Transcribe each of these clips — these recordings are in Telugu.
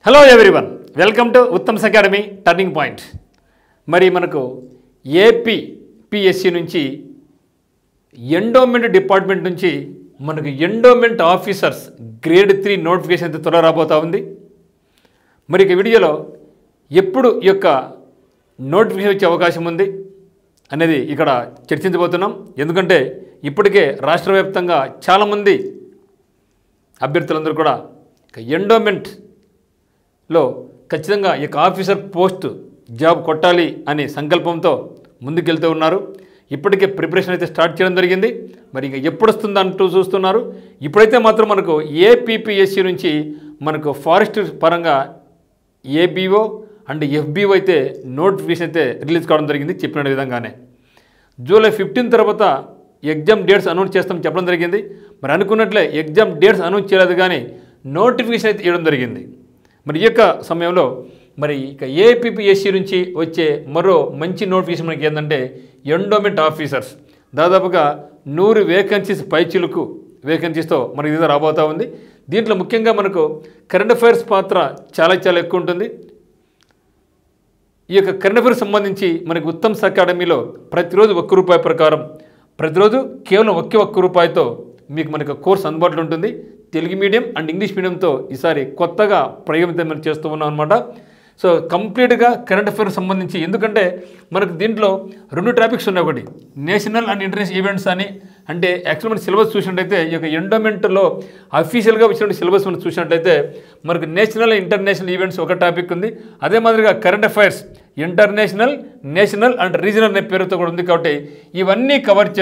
Hello everyone, welcome to Uttam's academy turning point. మరి మనకు ఏపీపీఎస్సి నుంచి ఎండోమెంట్ డిపార్ట్మెంట్ నుంచి మనకు ఎండోమెంట్ ఆఫీసర్స్ గ్రేడ్ 3 నోటిఫికేషన్ అయితే త్వరగా రాబోతూ ఉంది. మరి ఈ వీడియోలో ఎప్పుడు ఈ యొక్క నోటిఫికేషన్ వచ్చే అవకాశం ఉంది అనేది ఇక్కడ చర్చించబోతున్నాం. ఎందుకంటే ఇప్పటికే రాష్ట్ర వ్యాప్తంగా చాలామంది అభ్యర్థులందరూ కూడా ఎండోమెంట్లో ఖచ్చితంగా ఈ యొక్క ఆఫీసర్ పోస్ట్ జాబ్ కొట్టాలి అనే సంకల్పంతో ముందుకెళ్తూ ఉన్నారు. ఇప్పటికే ప్రిపరేషన్ అయితే స్టార్ట్ చేయడం జరిగింది. మరి ఇంకా ఎప్పుడు వస్తుంది అంటూ చూస్తున్నారు. ఇప్పుడైతే మాత్రం మనకు ఏపీపీఎస్సి నుంచి మనకు ఫారెస్ట్ పరంగా ఏబీఓ అండ్ ఎఫ్బీఓ అయితే నోటిఫికేషన్ అయితే రిలీజ్ కావడం జరిగింది. చెప్పిన విధంగానే జూలై 15 తర్వాత ఎగ్జామ్ డేట్స్ అనౌన్స్ చేస్తామని చెప్పడం జరిగింది. మరి అనుకున్నట్లే ఎగ్జామ్ డేట్స్ అనౌన్స్ చేయలేదు, కానీ నోటిఫికేషన్ అయితే ఇవ్వడం జరిగింది. మరి ఈ యొక్క సమయంలో మరి ఇక ఏపీపీఎస్సి నుంచి వచ్చే మరో మంచి నోటిఫికేషన్ మనకి ఏంటంటే ఎండోమెంట్ ఆఫీసర్స్ దాదాపుగా 100 వేకెన్సీస్ పైచిలుకు వేకెన్సీస్తో మనకి ఇది రాబోతూ ఉంది. దీంట్లో ముఖ్యంగా మనకు కరెంట్ అఫైర్స్ పాత్ర చాలా ఎక్కువ ఉంటుంది. ఈ యొక్క కరెంట్ అఫైర్స్ సంబంధించి మనకి ఉత్తమ్స్ అకాడమీలో ప్రతిరోజు ₹1 ప్రకారం ప్రతిరోజు కేవలం ₹1 మీకు మనకు కోర్స్ అందుబాటులో ఉంటుంది. తెలుగు మీడియం అండ్ ఇంగ్లీష్ మీడియంతో ఈసారి కొత్తగా ప్రయోగం మనం చేస్తూ ఉన్నాం అనమాట. సో కంప్లీట్గా కరెంట్ అఫైర్స్ సంబంధించి, ఎందుకంటే మనకు దీంట్లో 2 టాపిక్స్ ఉన్నాయి. ఒకటి నేషనల్ అండ్ ఇంటర్నేషనల్ ఈవెంట్స్ అని, అంటే యాక్చువల్ మన సిలబస్ చూసినట్టయితే ఈ యొక్క ఎండోమెంట్లో అఫీషియల్గా వచ్చిన సిలబస్ మనం చూసినట్లయితే మనకు నేషనల్ నేషనల్ ఈవెంట్స్ ఒక టాపిక్ ఉంది. అదే మాదిరిగా current affairs international, national and regional అనే పేరుతో కూడా ఉంది. కాబట్టి ఇవన్నీ కవర్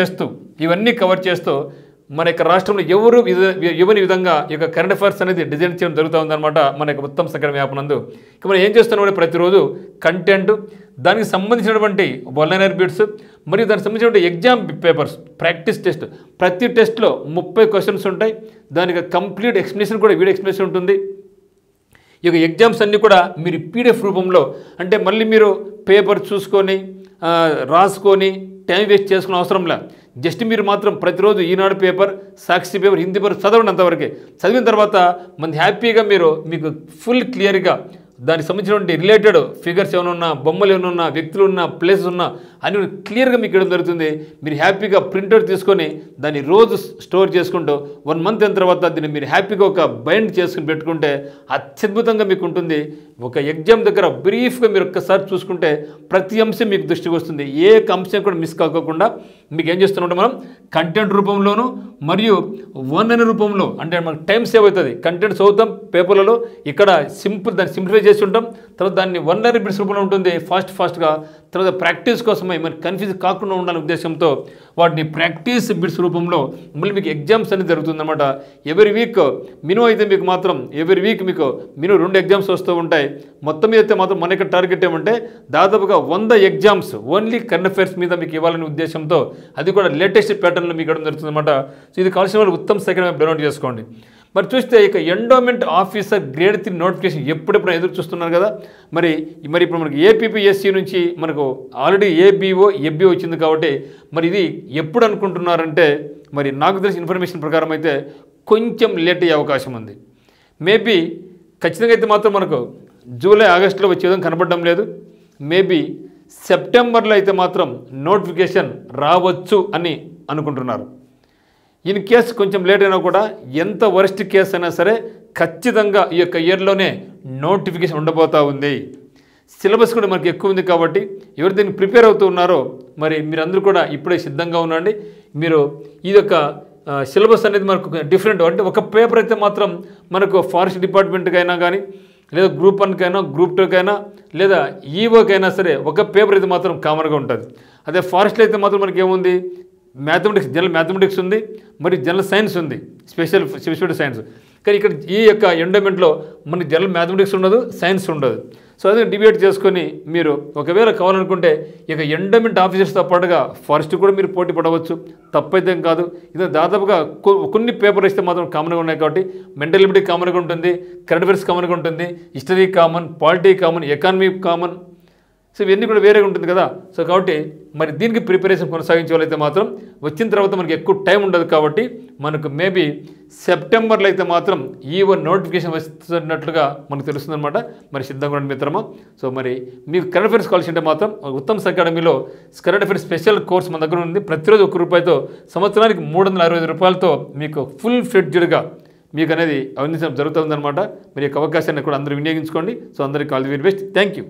చేస్తూ మన యొక్క రాష్ట్రంలో ఎవరి విధంగా ఈ యొక్క కరెంట్ అఫైర్స్ అనేది డిజైన్ చేయడం జరుగుతూ ఉందన్నమాట మన యొక్క ఉత్తమ్స్ అకాడమీ యాప్ నందు. ఇక మనం ఏం చేస్తున్నాం, ప్రతిరోజు కంటెంట్, దానికి సంబంధించినటువంటి వల్నరబుల్ బిట్స్ మరియు దానికి సంబంధించినటువంటి ఎగ్జామ్ పేపర్స్, ప్రాక్టీస్ టెస్ట్, ప్రతి టెస్ట్లో 30 క్వశ్చన్స్ ఉంటాయి. దానికి కంప్లీట్ ఎక్స్ప్లెనేషన్ కూడా, వీడియో ఎక్స్ప్లెనేషన్ ఉంటుంది. ఈ యొక్క ఎగ్జామ్స్ అన్నీ కూడా మీరు పీడిఎఫ్ రూపంలో, అంటే మళ్ళీ మీరు పేపర్ చూసుకొని రాసుకొని టైం వేస్ట్ చేసుకునే అవసరం లే. జస్ట్ మీరు మాత్రం ప్రతిరోజు ఈనాడు పేపర్, సాక్షి పేపర్, హిందీ పేపర్ చదవండి. అంతవరకే చదివిన తర్వాత మన హ్యాపీగా మీకు ఫుల్ క్లియర్గా దానికి సంబంధించినటువంటి రిలేటెడ్ ఫిగర్స్ ఏమైనా ఉన్నా, బొమ్మలు ఏమైనా ఉన్నా, వ్యక్తులు ఉన్నా, ప్లేసెస్ ఉన్నా అన్ని క్లియర్గా మీకు ఇవ్వడం జరుగుతుంది. మీరు హ్యాపీగా ప్రింట్అవుట్ తీసుకొని దాన్ని రోజు స్టోర్ చేసుకుంటూ 1 మంత్ అయిన తర్వాత దీన్ని మీరు హ్యాపీగా ఒక బైండ్ చేసుకుని పెట్టుకుంటే అత్యద్భుతంగా మీకు ఉంటుంది. ఒక ఎగ్జామ్ దగ్గర బ్రీఫ్గా మీరు ఒక్కసారి చూసుకుంటే ప్రతి అంశం మీకు దృష్టికి వస్తుంది. ఏ అంశం కూడా మిస్ కాకోకుండా మీకు ఏం చేస్తున్నామంటే మనం కంటెంట్ రూపంలోనూ మరియు అనే రూపంలో, అంటే మనకు టైం సేవ్ అవుతుంది. కంటెంట్ చదువుతాం పేపర్లలో, ఇక్కడ దాన్ని సింప్లిఫై చేసి ఉంటాం. తర్వాత దాన్ని వన్లైనర్ బిట్స్ రూపంలో ఉంటుంది ఫాస్ట్గా. తర్వాత ప్రాక్టీస్ కోసమై మరి కన్ఫ్యూజ్ కాకుండా ఉండాలనే ఉద్దేశంతో వాటిని ప్రాక్టీస్ బిట్స్ రూపంలో మళ్ళీ మీకు ఎగ్జామ్స్ అనేది జరుగుతుందన్నమాట. ఎవ్రీ వీక్ మినిమం అయితే మీకు మాత్రం ఎవ్రీ వీక్ మీకు మినిమం 2 ఎగ్జామ్స్ వస్తూ ఉంటాయి. మొత్తం మీద అయితే మాత్రం మన యొక్క టార్గెట్ ఏమంటే దాదాపుగా 100 ఎగ్జామ్స్ ఓన్లీ కరెంట్ అఫైర్స్ మీద మీకు ఇవ్వాలనే ఉద్దేశంతో, అది కూడా లేటెస్ట్ ప్యాటర్న్లో మీకు ఇవ్వడం జరుగుతుందన్నమాట. సో ఇది కావాల్సిన వాళ్ళు ఉత్తమ్స్ అకాడమీ డౌన్లోడ్ చేసుకోండి. మరి చూస్తే ఇక ఎండోమెంట్ ఆఫీసర్ గ్రేడ్ 3 నోటిఫికేషన్ ఎప్పుడెప్పుడు ఎదురు చూస్తున్నారు కదా. మరి ఇప్పుడు మనకి ఏపీపీఎస్సి నుంచి మనకు ఆల్రెడీ ఏబీఓ, ఎఫ్బీఓ వచ్చింది. కాబట్టి మరి ఇది ఎప్పుడు అనుకుంటున్నారంటే, మరి నాకు తెలిసిన ఇన్ఫర్మేషన్ ప్రకారం అయితే కొంచెం లేట్ అయ్యే అవకాశం ఉంది. మేబీ ఖచ్చితంగా అయితే మాత్రం మనకు జూలై, ఆగస్టులో వచ్చేదని కనపడడం లేదు. మేబీ సెప్టెంబర్లో అయితే మాత్రం నోటిఫికేషన్ రావచ్చు అని అనుకుంటున్నారు. ఇన్ కేసు కొంచెం లేట్ అయినా కూడా, ఎంత వరస్ట్ కేసు అయినా సరే ఖచ్చితంగా ఈ యొక్క ఇయర్లోనే నోటిఫికేషన్ ఉండబోతూ ఉంది. సిలబస్ కూడా మనకి ఎక్కువ ఉంది. కాబట్టి ఎవరు దీన్ని ప్రిపేర్ అవుతూ ఉన్నారో మరి మీరందరూ కూడా ఇప్పుడే సిద్ధంగా ఉండండి. మీరు ఇది యొక్క సిలబస్ అనేది మనకు డిఫరెంట్, అంటే ఒక పేపర్ అయితే మాత్రం మనకు ఫారెస్ట్ డిపార్ట్మెంట్కైనా కానీ, లేదా గ్రూప్ 1కైనా, గ్రూప్ 2కైనా, లేదా ఈఓకైనా సరే ఒక పేపర్ అయితే మాత్రం కామన్గా ఉంటుంది. అదే ఫారెస్ట్లో అయితే మాత్రం మనకి ఏముంది, మ్యాథమెటిక్స్, జనరల్ మ్యాథమెటిక్స్ ఉంది, మరి జనరల్ సైన్స్ ఉంది, స్పెషల్ సైన్స్. కానీ ఇక్కడ ఈ యొక్క ఎండోమెంట్లో మనకి జనరల్ మ్యాథమెటిక్స్ ఉండదు, సైన్స్ ఉండదు. సో అదే డిబేట్ చేసుకొని మీరు ఒకవేళ కావాలనుకుంటే ఇక ఎండోమెంట్ ఆఫీసర్స్తో పాటుగా ఫారెస్ట్ కూడా మీరు పోటీ పడవచ్చు, తప్పైతే కాదు. ఇది దాదాపుగా కొన్ని పేపర్ ఇస్తే మాత్రం కామన్గా ఉన్నాయి. కాబట్టి మెంటల్ ఎబిలిటీ కామన్గా ఉంటుంది, కరెంట్ అఫైర్స్ కామన్గా ఉంటుంది, history common, polity common, economy common, so ఇవన్నీ కూడా వేరేగా ఉంటుంది కదా. సో కాబట్టి మరి దీనికి ప్రిపరేషన్ కొనసాగించే వాళ్ళైతే మాత్రం వచ్చిన తర్వాత మనకి ఎక్కువ టైం ఉండదు కాబట్టి మనకు మేబీ సెప్టెంబర్లో అయితే మాత్రం ఈ నోటిఫికేషన్ వస్తున్నట్లుగా మనకు తెలుస్తుందన్నమాట. మరి సిద్ధంగా ఉండండి మిత్రమా. సో మరి మీకు కరెంట్ అఫైర్స్ కావాల్సి ఉంటే మాత్రం ఉత్తమ్స్ అకాడమీలో కరెంట్ అఫైర్స్ స్పెషల్ కోర్స్ మన దగ్గర ఉంది. ప్రతిరోజు ₹1 సంవత్సరానికి ₹365 మీకు ఫుల్ ఫ్లెడ్జ్డ్గా మీకు అనేది అందించడం జరుగుతుందన్నమాట. మరి ఈ అవకాశాన్ని కూడా అందరూ వినియోగించుకోండి. సో అందరికీ all the very best. Thank you.